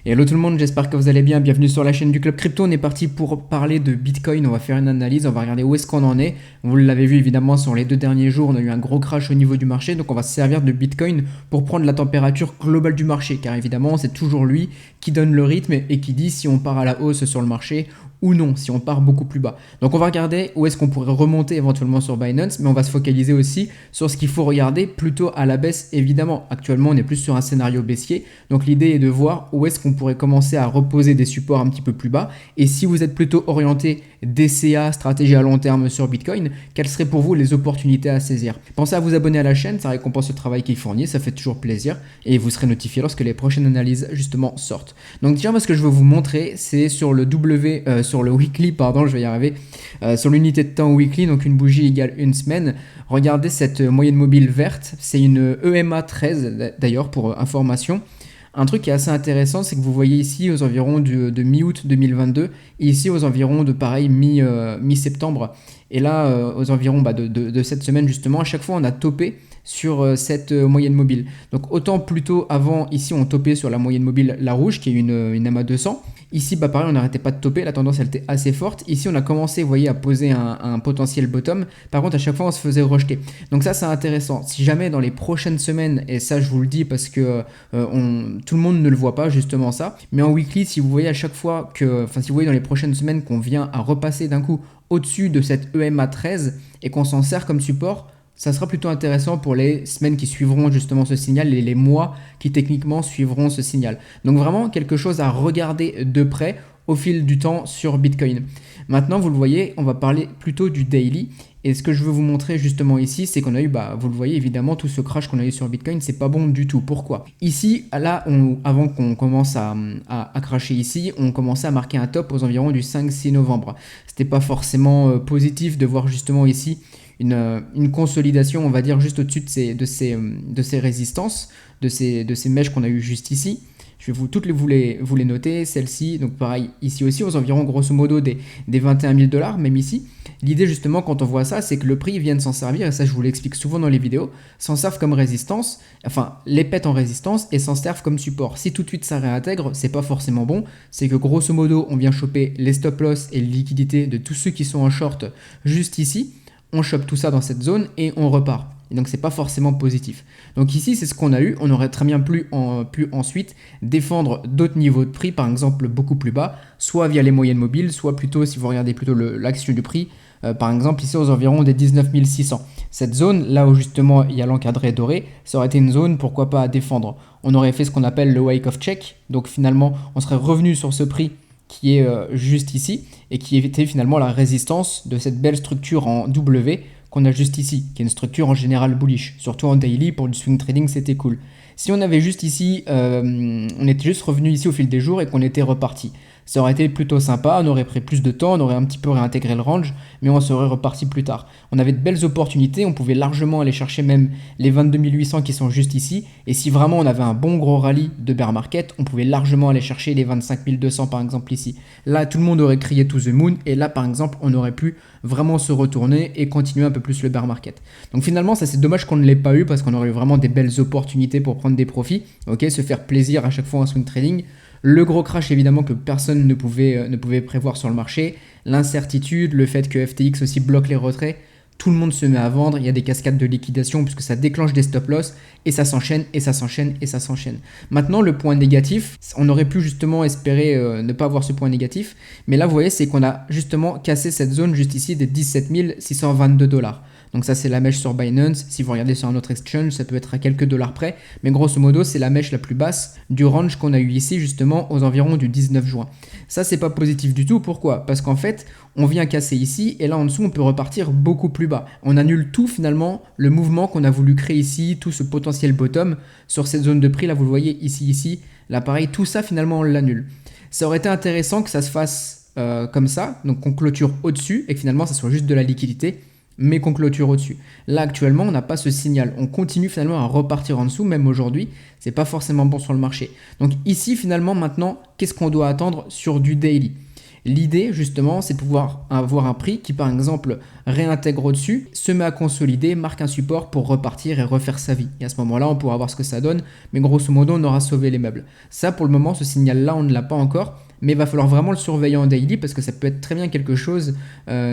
Hello tout le monde, j'espère que vous allez bien, bienvenue sur la chaîne du Club Crypto. On est parti pour parler de Bitcoin, on va faire une analyse, on va regarder où est-ce qu'on en est. Vous l'avez vu évidemment sur les 2 derniers jours, on a eu un gros crash au niveau du marché, donc on va se servir de Bitcoin pour prendre la température globale du marché, car évidemment c'est toujours lui qui donne le rythme et qui dit si on part à la hausse sur le marché ou non, si on part beaucoup plus bas. Donc on va regarder où est-ce qu'on pourrait remonter éventuellement sur Binance, mais on va se focaliser aussi sur ce qu'il faut regarder plutôt à la baisse évidemment. Actuellement on est plus sur un scénario baissier, donc l'idée est de voir où est-ce qu'on pourrait commencer à reposer des supports un petit peu plus bas. Et si vous êtes plutôt orienté DCA, stratégie à long terme sur Bitcoin, quelles seraient pour vous les opportunités à saisir? Pensez à vous abonner à la chaîne, ça récompense le travail qu'il fournit, ça fait toujours plaisir et vous serez notifié lorsque les prochaines analyses justement sortent. Donc déjà, ce que je veux vous montrer, c'est sur le sur le weekly, pardon, je vais y arriver, sur l'unité de temps weekly, donc une bougie égale une semaine. Regardez cette moyenne mobile verte, c'est une EMA 13 d'ailleurs pour information. Un truc qui est assez intéressant, c'est que vous voyez ici aux environs de mi-août 2022 et ici aux environs de pareil mi-septembre. Et là, aux environs de cette semaine justement, à chaque fois on a topé sur cette moyenne mobile. Donc autant plutôt avant, ici on topait sur la moyenne mobile la rouge qui est une AMA 200. Ici, pareil, on n'arrêtait pas de toper, la tendance elle était assez forte. Ici, on a commencé, vous voyez, à poser un potentiel bottom. Par contre, à chaque fois, on se faisait rejeter. Donc ça, c'est intéressant. Si jamais dans les prochaines semaines, et ça, je vous le dis parce que tout le monde ne le voit pas, justement ça. Mais en weekly, si vous voyez à chaque fois si vous voyez dans les prochaines semaines qu'on vient à repasser d'un coup au-dessus de cette EMA 13 et qu'on s'en sert comme support, ça sera plutôt intéressant pour les semaines qui suivront justement ce signal et les mois qui techniquement suivront ce signal. Donc vraiment quelque chose à regarder de près au fil du temps sur Bitcoin. Maintenant, vous le voyez, on va parler plutôt du daily. Et ce que je veux vous montrer justement ici, c'est qu'on a eu, vous le voyez évidemment, tout ce crash qu'on a eu sur Bitcoin, c'est pas bon du tout. Pourquoi? Ici, là, avant qu'on commence à crasher ici, on commençait à marquer un top aux environs du 5-6 novembre. C'était pas forcément positif de voir justement ici une consolidation, on va dire, juste au-dessus de ces résistances, de ces mèches qu'on a eu juste ici. Je vais vous les noter, celle-ci, donc pareil, ici aussi, aux environs grosso modo des 21 000 $, même ici. L'idée justement quand on voit ça, c'est que le prix vient de s'en servir, et ça je vous l'explique souvent dans les vidéos, s'en servent comme résistance, enfin les pètent en résistance et s'en servent comme support. Si tout de suite ça réintègre, c'est pas forcément bon, c'est que grosso modo on vient choper les stop loss et les liquidités de tous ceux qui sont en short juste ici, on chope tout ça dans cette zone et on repart. Et donc c'est pas forcément positif. Donc ici c'est ce qu'on a eu, on aurait très bien pu ensuite défendre d'autres niveaux de prix, par exemple beaucoup plus bas, soit via les moyennes mobiles, soit plutôt si vous regardez plutôt l'action du prix, par exemple ici aux environs des 19 600. Cette zone, là où justement il y a l'encadré doré, ça aurait été une zone pourquoi pas à défendre. On aurait fait ce qu'on appelle le wake of check, donc finalement on serait revenu sur ce prix qui est juste ici et qui était finalement la résistance de cette belle structure en W qu'on a juste ici, qui est une structure en général bullish, surtout en daily. Pour du swing trading c'était cool. Si on avait juste ici, on était juste revenu ici au fil des jours et qu'on était reparti, ça aurait été plutôt sympa, on aurait pris plus de temps, on aurait un petit peu réintégré le range, mais on serait reparti plus tard. On avait de belles opportunités, on pouvait largement aller chercher même les 22 800 qui sont juste ici, et si vraiment on avait un bon gros rallye de bear market, on pouvait largement aller chercher les 25 200 par exemple ici. Là, tout le monde aurait crié to the moon, et là par exemple, on aurait pu vraiment se retourner et continuer un peu plus le bear market. Donc finalement, ça c'est dommage qu'on ne l'ait pas eu, parce qu'on aurait eu vraiment des belles opportunités pour prendre des profits, ok, se faire plaisir à chaque fois en swing trading. Le gros crash évidemment que personne ne pouvait prévoir sur le marché, l'incertitude, le fait que FTX aussi bloque les retraits, tout le monde se met à vendre, il y a des cascades de liquidation puisque ça déclenche des stop loss et ça s'enchaîne et ça s'enchaîne et ça s'enchaîne. Maintenant le point négatif, on aurait pu justement espérer ne pas avoir ce point négatif, mais là vous voyez c'est qu'on a justement cassé cette zone juste ici des 17 622 $. Donc ça c'est la mèche sur Binance, si vous regardez sur un autre exchange ça peut être à quelques dollars près, mais grosso modo c'est la mèche la plus basse du range qu'on a eu ici justement aux environs du 19 juin. Ça c'est pas positif du tout, pourquoi? Parce qu'en fait on vient casser ici et là en dessous on peut repartir beaucoup plus bas. On annule tout finalement, le mouvement qu'on a voulu créer ici, tout ce potentiel bottom sur cette zone de prix là vous le voyez ici, là pareil, tout ça finalement on l'annule. Ça aurait été intéressant que ça se fasse comme ça, donc qu'on clôture au-dessus et que finalement ça soit juste de la liquidité, mais qu'on clôture au-dessus. Là actuellement on n'a pas ce signal, on continue finalement à repartir en dessous, même aujourd'hui, c'est pas forcément bon sur le marché. Donc ici finalement maintenant, qu'est-ce qu'on doit attendre sur du daily? L'idée justement, c'est de pouvoir avoir un prix qui par exemple réintègre au-dessus, se met à consolider, marque un support pour repartir et refaire sa vie. Et à ce moment-là, on pourra voir ce que ça donne, mais grosso modo, on aura sauvé les meubles. Ça, pour le moment, ce signal-là, on ne l'a pas encore, mais il va falloir vraiment le surveiller en daily parce que ça peut être très bien quelque chose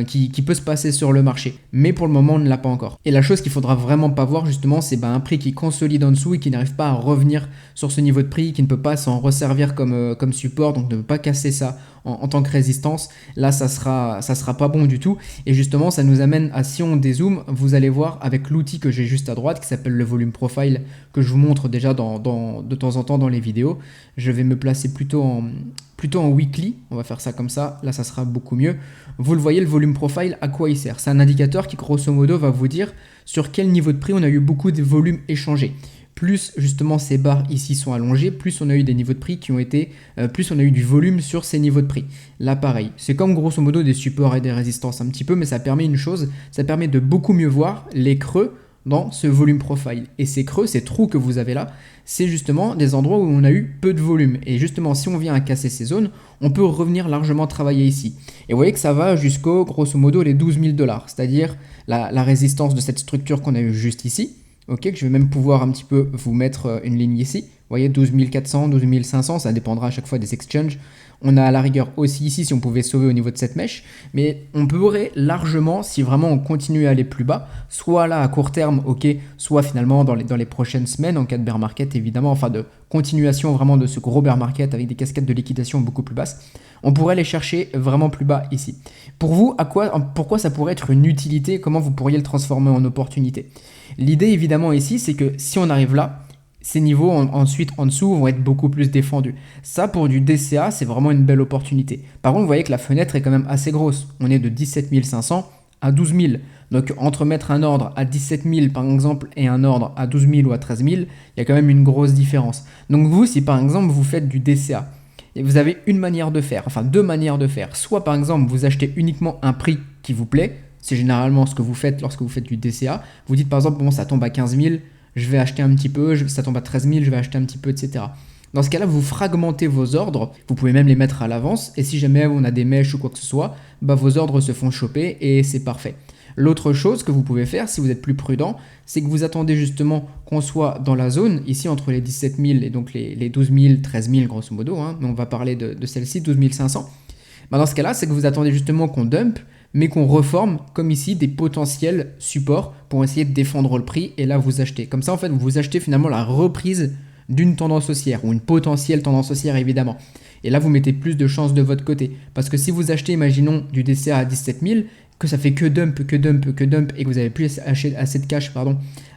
qui peut se passer sur le marché. Mais pour le moment, on ne l'a pas encore. Et la chose qu'il faudra vraiment pas voir justement, c'est un prix qui consolide en dessous et qui n'arrive pas à revenir sur ce niveau de prix, qui ne peut pas s'en resservir comme support, donc ne peut pas casser ça en tant que résistance. Là, ça sera pas bon du tout. Et justement, ça nous amène à, si on dézoome, vous allez voir avec l'outil que j'ai juste à droite qui s'appelle le volume profile, que je vous montre déjà de temps en temps dans les vidéos. Je vais me placer plutôt en weekly, on va faire ça comme ça, là ça sera beaucoup mieux. Vous le voyez, le volume profile, à quoi il sert? C'est un indicateur qui grosso modo va vous dire sur quel niveau de prix on a eu beaucoup de volumes échangés. Plus justement ces barres ici sont allongées, plus on a eu des niveaux de prix qui ont été, plus on a eu du volume sur ces niveaux de prix. Là pareil, c'est comme grosso modo des supports et des résistances un petit peu, mais ça permet une chose, ça permet de beaucoup mieux voir les creux dans ce volume profile. Et ces creux, ces trous que vous avez là, c'est justement des endroits où on a eu peu de volume. Et justement, si on vient à casser ces zones, on peut revenir largement travailler ici. Et vous voyez que ça va jusqu'au, grosso modo, les 12 000 $, c'est-à-dire la résistance de cette structure qu'on a eu juste ici. Ok, que je vais même pouvoir un petit peu vous mettre une ligne ici. Vous voyez, 12 400, 12 500, ça dépendra à chaque fois des exchanges. On a à la rigueur aussi ici si on pouvait sauver au niveau de cette mèche, mais on pourrait largement, si vraiment on continue à aller plus bas, soit là à court terme, ok, soit finalement dans les prochaines semaines en cas de bear market évidemment, enfin de continuation vraiment de ce gros bear market avec des cascades de liquidation beaucoup plus basses, on pourrait les chercher vraiment plus bas ici. Pour vous, pourquoi ça pourrait être une utilité, comment vous pourriez le transformer en opportunité? L'idée évidemment ici, c'est que si on arrive là, ces niveaux ensuite en dessous vont être beaucoup plus défendus. Ça pour du DCA, c'est vraiment une belle opportunité. Par contre, vous voyez que la fenêtre est quand même assez grosse. On est de 17 500 à 12 000. Donc entre mettre un ordre à 17 000 par exemple et un ordre à 12 000 ou à 13 000, il y a quand même une grosse différence. Donc vous, si par exemple vous faites du DCA, et vous avez une manière de faire, enfin deux manières de faire. Soit par exemple vous achetez uniquement un prix qui vous plaît, c'est généralement ce que vous faites lorsque vous faites du DCA. Vous dites par exemple, bon ça tombe à 15 000, je vais acheter un petit peu, ça tombe à 13 000, je vais acheter un petit peu, etc. Dans ce cas-là, vous fragmentez vos ordres, vous pouvez même les mettre à l'avance, et si jamais on a des mèches ou quoi que ce soit, vos ordres se font choper et c'est parfait. L'autre chose que vous pouvez faire, si vous êtes plus prudent, c'est que vous attendez justement qu'on soit dans la zone, ici entre les 17 000 et donc les 12 000, 13 000 grosso modo, mais on va parler de celle-ci, 12 500. Dans ce cas-là, c'est que vous attendez justement qu'on dump, mais qu'on reforme, comme ici, des potentiels supports pour essayer de défendre le prix, et là vous achetez. Comme ça, en fait, vous achetez finalement la reprise d'une tendance haussière, ou une potentielle tendance haussière évidemment. Et là, vous mettez plus de chances de votre côté. Parce que si vous achetez, imaginons, du DCA à 17 000, que ça fait que dump, et que vous avez plus assez de cash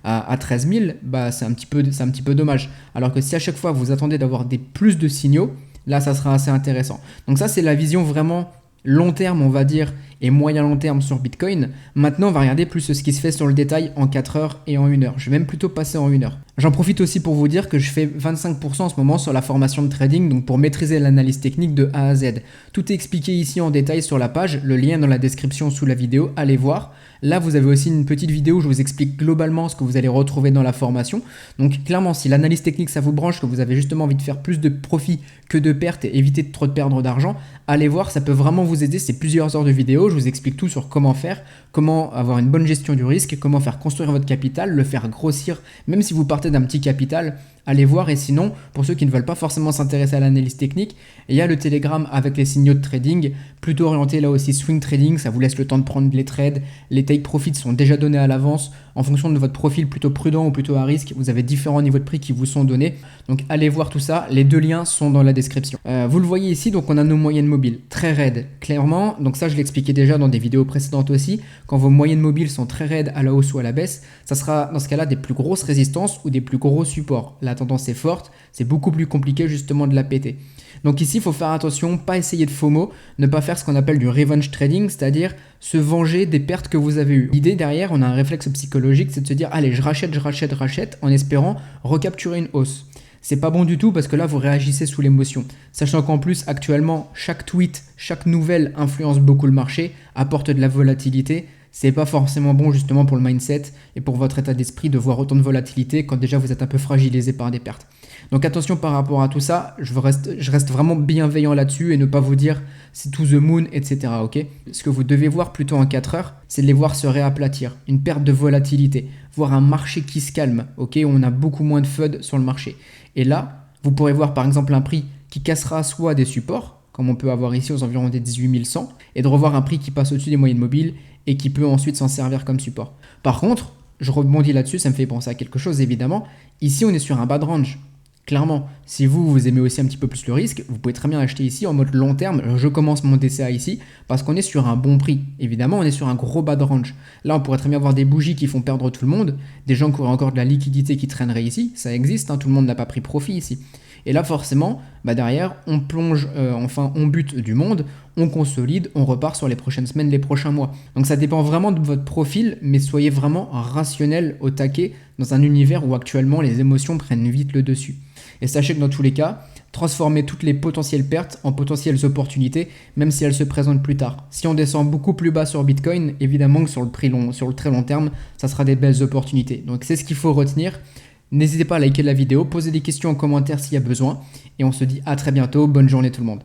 à 13 000, c'est un petit peu dommage. Alors que si à chaque fois vous attendez d'avoir plus de signaux, là ça sera assez intéressant. Donc ça c'est la vision vraiment long terme on va dire et moyen long terme sur Bitcoin. Maintenant on va regarder plus ce qui se fait sur le détail en 4 heures et en 1 heure. Je vais même plutôt passer en 1 heure. J'en profite aussi pour vous dire que je fais 25% en ce moment sur la formation de trading, donc pour maîtriser l'analyse technique de A à Z. Tout est expliqué ici en détail sur la page, le lien dans la description sous la vidéo, allez voir. Là, vous avez aussi une petite vidéo où je vous explique globalement ce que vous allez retrouver dans la formation. Donc clairement, si l'analyse technique ça vous branche, que vous avez justement envie de faire plus de profit que de pertes et éviter de trop de perdre d'argent, allez voir, ça peut vraiment vous aider. C'est plusieurs heures de vidéo, je vous explique tout sur comment faire, comment avoir une bonne gestion du risque, comment faire construire votre capital, le faire grossir, même si vous partez d'un petit capital, allez voir. Et sinon, pour ceux qui ne veulent pas forcément s'intéresser à l'analyse technique, il y a le Telegram avec les signaux de trading, plutôt orienté là aussi swing trading, ça vous laisse le temps de prendre les trades, les take profits sont déjà donnés à l'avance, en fonction de votre profil plutôt prudent ou plutôt à risque, vous avez différents niveaux de prix qui vous sont donnés, donc allez voir tout ça, les deux liens sont dans la description. Vous le voyez ici, donc on a nos moyennes mobiles, très raides, clairement, donc ça je l'expliquais déjà dans des vidéos précédentes aussi, quand vos moyennes mobiles sont très raides à la hausse ou à la baisse, ça sera dans ce cas-là des plus grosses résistances ou des plus gros supports. La tendance est forte, c'est beaucoup plus compliqué justement de la péter. Donc ici, il faut faire attention, pas essayer de FOMO, ne pas faire ce qu'on appelle du revenge trading, c'est-à-dire se venger des pertes que vous avez eues. L'idée derrière, on a un réflexe psychologique, c'est de se dire, allez, je rachète, en espérant recapturer une hausse. C'est pas bon du tout parce que là, vous réagissez sous l'émotion. Sachant qu'en plus, actuellement, chaque tweet, chaque nouvelle influence beaucoup le marché, apporte de la volatilité. C'est pas forcément bon justement pour le mindset et pour votre état d'esprit de voir autant de volatilité quand déjà vous êtes un peu fragilisé par des pertes. Donc attention par rapport à tout ça, je reste vraiment bienveillant là-dessus et ne pas vous dire c'est to the moon, etc. Ok. Ce que vous devez voir plutôt en 4 heures, c'est de les voir se réaplatir, une perte de volatilité, voir un marché qui se calme, ok, où on a beaucoup moins de FUD sur le marché. Et là, vous pourrez voir par exemple un prix qui cassera soit des supports, comme on peut avoir ici aux environs des 18 100, et de revoir un prix qui passe au-dessus des moyennes mobiles et qui peut ensuite s'en servir comme support. Par contre, je rebondis là-dessus, ça me fait penser à quelque chose évidemment. Ici, on est sur un bas de range. Clairement, si vous aimez aussi un petit peu plus le risque, vous pouvez très bien acheter ici en mode long terme. Je commence mon DCA ici parce qu'on est sur un bon prix. Évidemment, on est sur un gros bas de range. Là, on pourrait très bien avoir des bougies qui font perdre tout le monde, des gens qui auraient encore de la liquidité qui traînerait ici. Ça existe, hein, tout le monde n'a pas pris profit ici. Et là, forcément, derrière, on plonge, on bute du monde, on consolide, on repart sur les prochaines semaines, les prochains mois. Donc ça dépend vraiment de votre profil, mais soyez vraiment rationnel au taquet dans un univers où actuellement les émotions prennent vite le dessus. Et sachez que dans tous les cas, transformez toutes les potentielles pertes en potentielles opportunités, même si elles se présentent plus tard. Si on descend beaucoup plus bas sur Bitcoin, évidemment que sur le très long terme, ça sera des belles opportunités. Donc c'est ce qu'il faut retenir. N'hésitez pas à liker la vidéo, poser des questions en commentaire s'il y a besoin. Et on se dit à très bientôt. Bonne journée tout le monde.